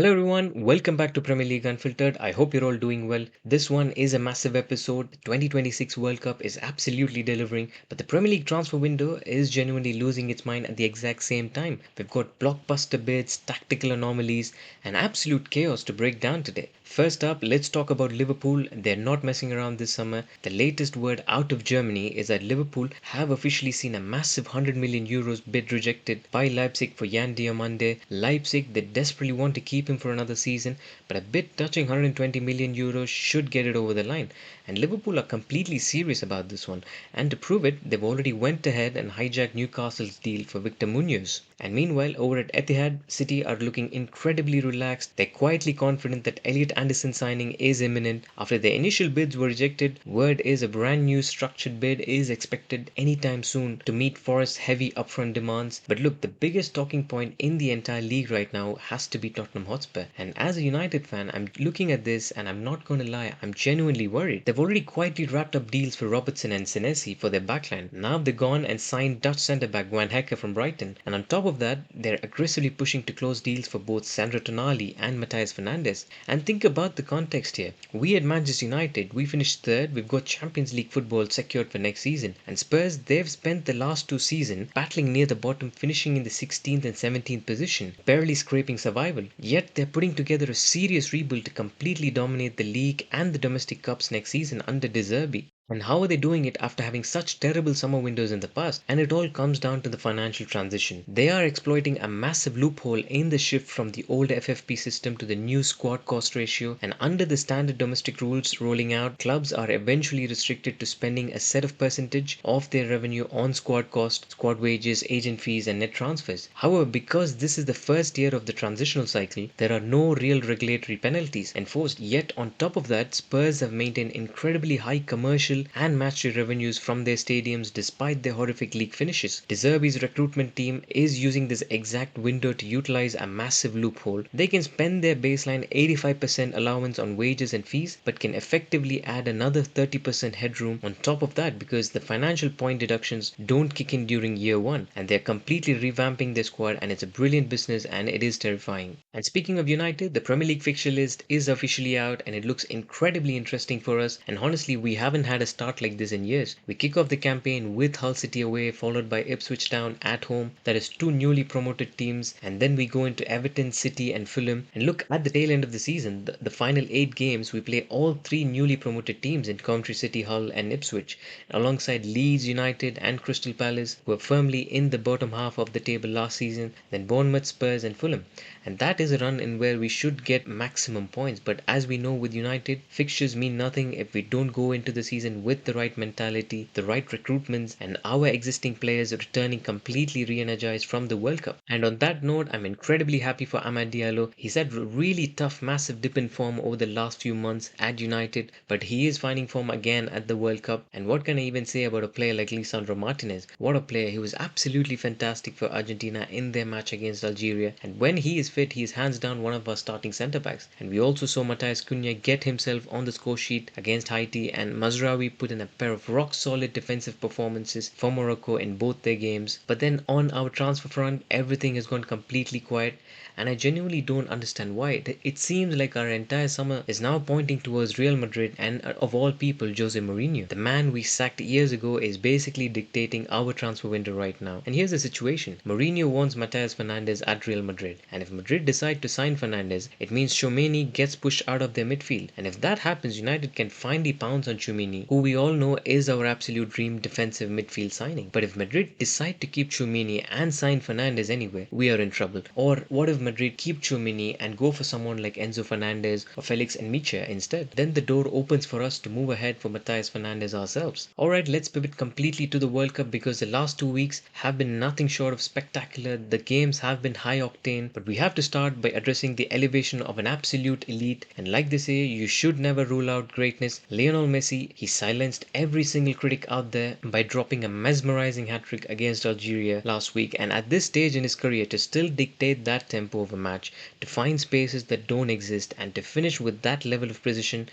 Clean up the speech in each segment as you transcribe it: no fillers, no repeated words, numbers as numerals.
Hello everyone, welcome back to Premier League Unfiltered. I hope you're all doing well. This one is a massive episode. The 2026 World Cup is absolutely delivering, but the Premier League transfer window is genuinely losing its mind at the exact same time. We've got blockbuster bids, tactical anomalies, and absolute chaos to break down today. First up, let's talk about Liverpool. They're not messing around this summer. The latest word out of Germany is that Liverpool have officially seen a massive 100 million euros bid rejected by Leipzig for Yan Diomande. Leipzig, they desperately want to keep him for another season, but a bid touching 120 million euros should get it over the line. And Liverpool are completely serious about this one. And to prove it, they've already went ahead and hijacked Newcastle's deal for Victor Munoz. And meanwhile, over at Etihad, City are looking incredibly relaxed. They're quietly confident that Elliot Anderson signing is imminent. After their initial bids were rejected, word is a brand new structured bid is expected anytime soon to meet Forest's heavy upfront demands. But look, the biggest talking point in the entire league right now has to be Tottenham Hotspur. And as a United fan, I'm looking at this and I'm not going to lie, I'm genuinely worried. They've already quietly wrapped up deals for Robertson and Senesi for their backline. Now they've gone and signed Dutch centre-back Van Hecke from Brighton. And on top of that, they're aggressively pushing to close deals for both Sandro Tonali and Matthias Fernandes. And think about the context here. We at Manchester United, we finished third, we've got Champions League football secured for next season. And Spurs, they've spent the last two seasons battling near the bottom, finishing in the 16th and 17th position, barely scraping survival. Yet they're putting together a serious rebuild to completely dominate the league and the domestic cups next season under De Zerbi. And how are they doing it after having such terrible summer windows in the past? And it all comes down to the financial transition. They are exploiting a massive loophole in the shift from the old FFP system to the new squad cost ratio. And under the standard domestic rules rolling out, clubs are eventually restricted to spending a set of percentage of their revenue on squad cost, squad wages, agent fees, and net transfers. However, because this is the first year of the transitional cycle, there are no real regulatory penalties enforced. Yet, on top of that, Spurs have maintained incredibly high commercial and match day revenues from their stadiums despite their horrific league finishes. De Zerbi's recruitment team is using this exact window to utilize a massive loophole. They can spend their baseline 85% allowance on wages and fees, but can effectively add another 30% headroom on top of that because the financial point deductions don't kick in during year one, and they're completely revamping their squad, and it's a brilliant business and it is terrifying. And speaking of United, the Premier League fixture list is officially out and it looks incredibly interesting for us, and honestly we haven't had a start like this in years. We kick off the campaign with Hull City away, followed by Ipswich Town at home, that is two newly promoted teams, and then we go into Everton, City, and Fulham. And look, at the tail end of the season, the final 8 games, we play all three newly promoted teams in Coventry City, Hull, and Ipswich, alongside Leeds United and Crystal Palace, who were firmly in the bottom half of the table last season, then Bournemouth, Spurs, and Fulham. And that is a run in where we should get maximum points. But as we know with United, fixtures mean nothing if we don't go into the season with the right mentality, the right recruitments, and our existing players returning completely re-energized from the World Cup. And on that note, I'm incredibly happy for Amad Diallo. He's had a really tough, massive dip in form over the last few months at United, but he is finding form again at the World Cup. And what can I even say about a player like Lisandro Martinez? What a player! He was absolutely fantastic for Argentina in their match against Algeria. And when he is fit, he is hands down one of our starting centre backs. And we also saw Matthias Cunha get himself on the score sheet against Haiti, and Mazraoui put in a pair of rock solid defensive performances for Morocco in both their games. But then on our transfer front, everything has gone completely quiet, and I genuinely don't understand why. It seems like our entire summer is now pointing towards Real Madrid and, of all people, Jose Mourinho. The man we sacked years ago is basically dictating our transfer window right now. And here's the situation. Mourinho wants Matthias Fernandes at Real Madrid, and if Madrid decide to sign Fernandes, it means Tchouameni gets pushed out of their midfield. And if that happens, United can finally pounce on Tchouameni, who we all know is our absolute dream defensive midfield signing. But if Madrid decide to keep Tchouameni and sign Fernandes anyway, we are in trouble. Or what if Madrid keep Tchouameni and go for someone like Enzo Fernandez or Felix Enmiche instead? Then the door opens for us to move ahead for Matthias Fernandes ourselves. Alright, let's pivot completely to the World Cup because the last 2 weeks have been nothing short of spectacular. The games have been high octane, but we have to start by addressing the elevation of an absolute elite. And like they say, you should never rule out greatness. Lionel Messi, he silenced every single critic out there by dropping a mesmerizing hat-trick against Algeria last week, and at this stage in his career to still dictate that tempo of a match, to find spaces that don't exist, and to finish with that level of precision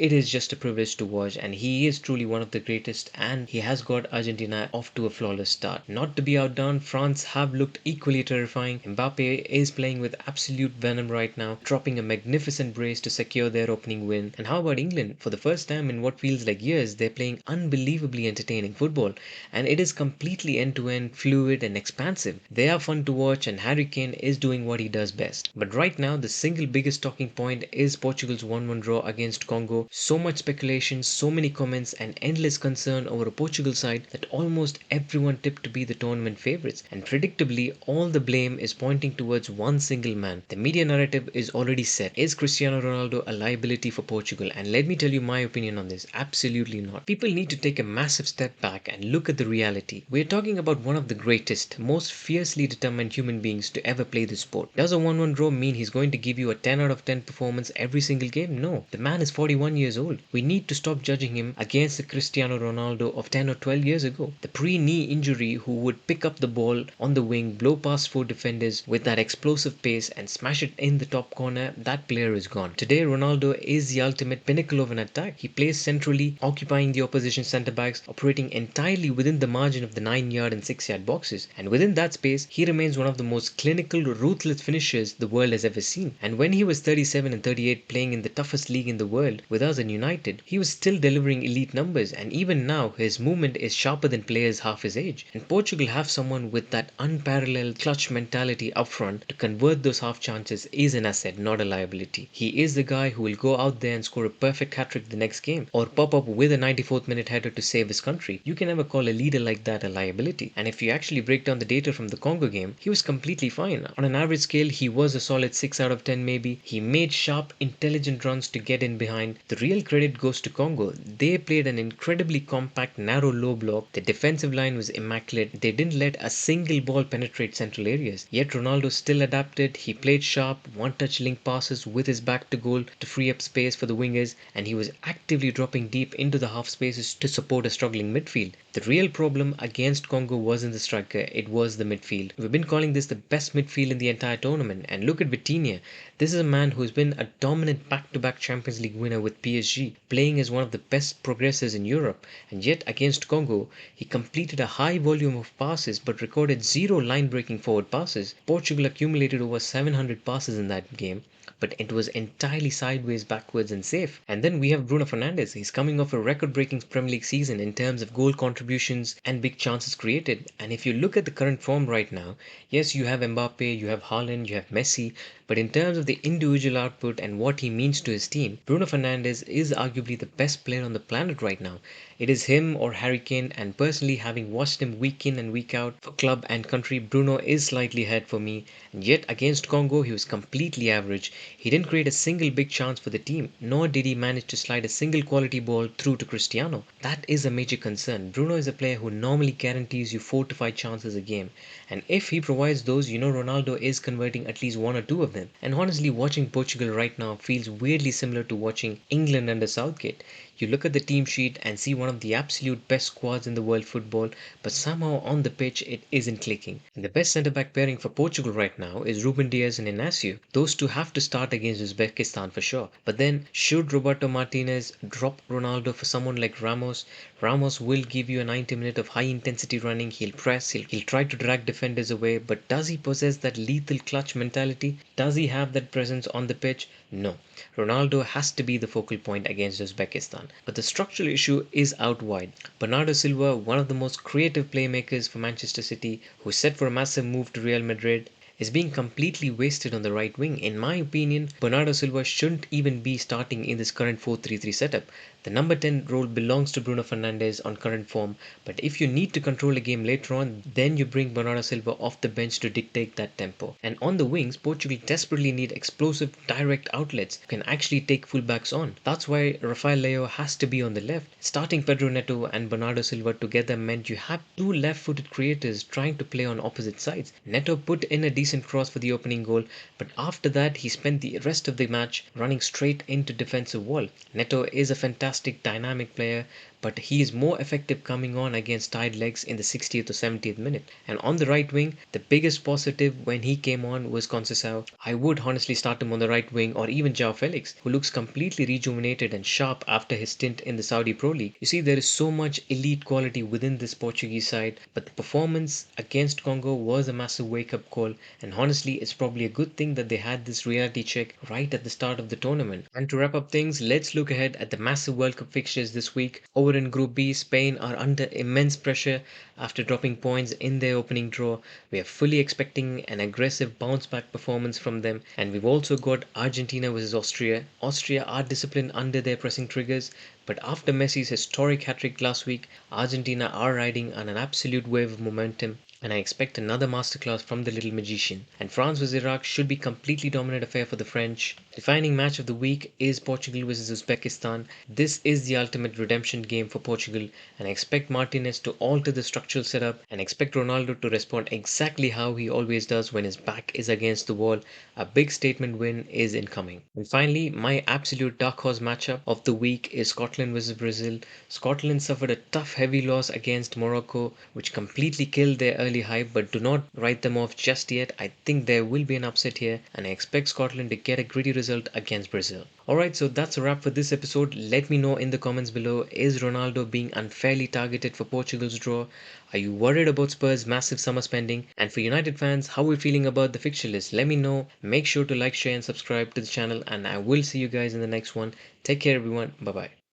it is just a privilege to watch, and he is truly one of the greatest, and he has got Argentina off to a flawless start. Not to be outdone, France have looked equally terrifying. Mbappe is playing with absolute venom right now, dropping a magnificent brace to secure their opening win. And how about England? For the first time in what feels like years, they're playing unbelievably entertaining football, and it is completely end-to-end, fluid and expansive. They are fun to watch, and Harry Kane is doing what he does best. But right now, the single biggest talking point is Portugal's 1-1 draw against Congo. So much speculation, so many comments, and endless concern over a Portugal side that almost everyone tipped to be the tournament favourites. And predictably, all the blame is pointing towards one single man. The media narrative is already set. Is Cristiano Ronaldo a liability for Portugal? And let me tell you my opinion on this. Absolutely not. People need to take a massive step back and look at the reality. We're talking about one of the greatest, most fiercely determined human beings to ever play the sport. Does a 1-1 draw mean he's going to give you a 10 out of 10 performance every single game? No. The man is 41 years old. We need to stop judging him against the Cristiano Ronaldo of 10 or 12 years ago. The pre-knee injury who would pick up the ball on the wing, blow past 4 defenders with that explosive pace and smash it in the top corner, that player is gone. Today, Ronaldo is the ultimate pinnacle of an attack. He plays centrally, occupying the opposition centre backs, operating entirely within the margin of the 9-yard and 6-yard boxes. And within that space, he remains one of the most clinical, ruthless finishers the world has ever seen. And when he was 37 and 38 playing in the toughest league in the world with us in United, he was still delivering elite numbers, and even now his movement is sharper than players half his age. And Portugal have someone with that unparalleled clutch mentality up front to convert those half chances is an asset, not a liability. He is the guy who will go out there and score a perfect hat-trick the next game, or pop up with a 94th minute header to save his country. You can never call a leader like that a liability. And if you actually break down the data from the Congo game, he was completely fine. On an average scale, he was a solid 6 out of 10 maybe. He made sharp, intelligent runs to get in behind. The real credit goes to Congo. They played an incredibly compact, narrow low block. The defensive line was immaculate. They didn't let a single ball penetrate central areas. Yet Ronaldo still adapted. He played sharp, one-touch link passes with his back to goal to free up space for the wingers, and he was actively dropping deep into the half spaces to support a struggling midfield. The real problem against Congo wasn't the striker, it was the midfield. We've been calling this the best midfield in the entire tournament, and look at Vitinha. This is a man who's been a dominant back-to-back Champions League winner with PSG, playing as one of the best progressors in Europe, and yet against Congo, he completed a high volume of passes but recorded 0 line-breaking forward passes. Portugal accumulated over 700 passes in that game, but it was entirely sideways, backwards, and safe. And then we have Bruno Fernandes. He's coming off a record-breaking Premier League season in terms of goal contributions and big chances created. And if you look at the current form right now, yes, you have Mbappe, you have Haaland, you have Messi, but in terms of the individual output and what he means to his team, Bruno Fernandes is arguably the best player on the planet right now. It is him or Harry Kane, and personally, having watched him week in and week out for club and country, Bruno is slightly ahead for me. And yet against Congo, he was completely average. He didn't create a single big chance for the team, nor did he manage to slide a single quality ball through to Cristiano. That is a major concern. Bruno is a player who normally guarantees you 4 to 5 chances a game, and if he provides those, you know Ronaldo is converting at least 1 or 2 of them. And honestly, watching Portugal right now feels weirdly similar to watching England under Southgate. You look at the team sheet and see one of the absolute best squads in the world football, but somehow on the pitch it isn't clicking. And the best centre-back pairing for Portugal right now is Ruben Dias and Inacio. Those two have to start against Uzbekistan for sure. But then, should Roberto Martinez drop Ronaldo for someone like Ramos? Ramos will give you a 90 minutes of high intensity running. He'll press, he'll try to drag defenders away, but does he possess that lethal clutch mentality? Does he have that presence on the pitch? No. Ronaldo has to be the focal point against Uzbekistan. But the structural issue is out wide. Bernardo Silva, one of the most creative playmakers for Manchester City, who's set for a massive move to Real Madrid, is being completely wasted on the right wing. In my opinion, Bernardo Silva shouldn't even be starting in this current 4-3-3 setup. The number 10 role belongs to Bruno Fernandes on current form, but if you need to control a game later on, then you bring Bernardo Silva off the bench to dictate that tempo. And on the wings, Portugal desperately need explosive, direct outlets who can actually take fullbacks on. That's why Rafael Leo has to be on the left. Starting Pedro Neto and Bernardo Silva together meant you had 2 left-footed creators trying to play on opposite sides. Neto put in a decent cross for the opening goal, but after that he spent the rest of the match running straight into defensive wall. Neto is a fantastic dynamic player, but he is more effective coming on against tired legs in the 60th or 70th minute. And on the right wing, the biggest positive when he came on was Conceição. I would honestly start him on the right wing, or even João Felix, who looks completely rejuvenated and sharp after his stint in the Saudi Pro League. You see, there is so much elite quality within this Portuguese side, but the performance against Congo was a massive wake up call, and honestly, it's probably a good thing that they had this reality check right at the start of the tournament. And to wrap up things, let's look ahead at the massive World Cup fixtures this week. Over in Group B, Spain are under immense pressure after dropping points in their opening draw. We are fully expecting an aggressive bounce back performance from them, and we've also got Argentina versus Austria. Austria are disciplined under their pressing triggers, but after Messi's historic hat trick last week, Argentina are riding on an absolute wave of momentum, and I expect another masterclass from the little magician. And France vs Iraq should be completely dominant affair for the French. Defining match of the week is Portugal vs Uzbekistan. This is the ultimate redemption game for Portugal, and I expect Martinez to alter the structural setup and expect Ronaldo to respond exactly how he always does when his back is against the wall. A big statement win is incoming. And finally, my absolute dark horse matchup of the week is Scotland vs Brazil. Scotland suffered a tough heavy loss against Morocco, which completely killed their early hype, but do not write them off just yet. I think there will be an upset here, and I expect Scotland to get a gritty result against Brazil. Alright, so that's a wrap for this episode. Let me know in the comments below, is Ronaldo being unfairly targeted for Portugal's draw? Are you worried about Spurs' massive summer spending? And for United fans, how are we feeling about the fixture list? Let me know. Make sure to like, share, and subscribe to the channel, and I will see you guys in the next one. Take care, everyone. Bye bye.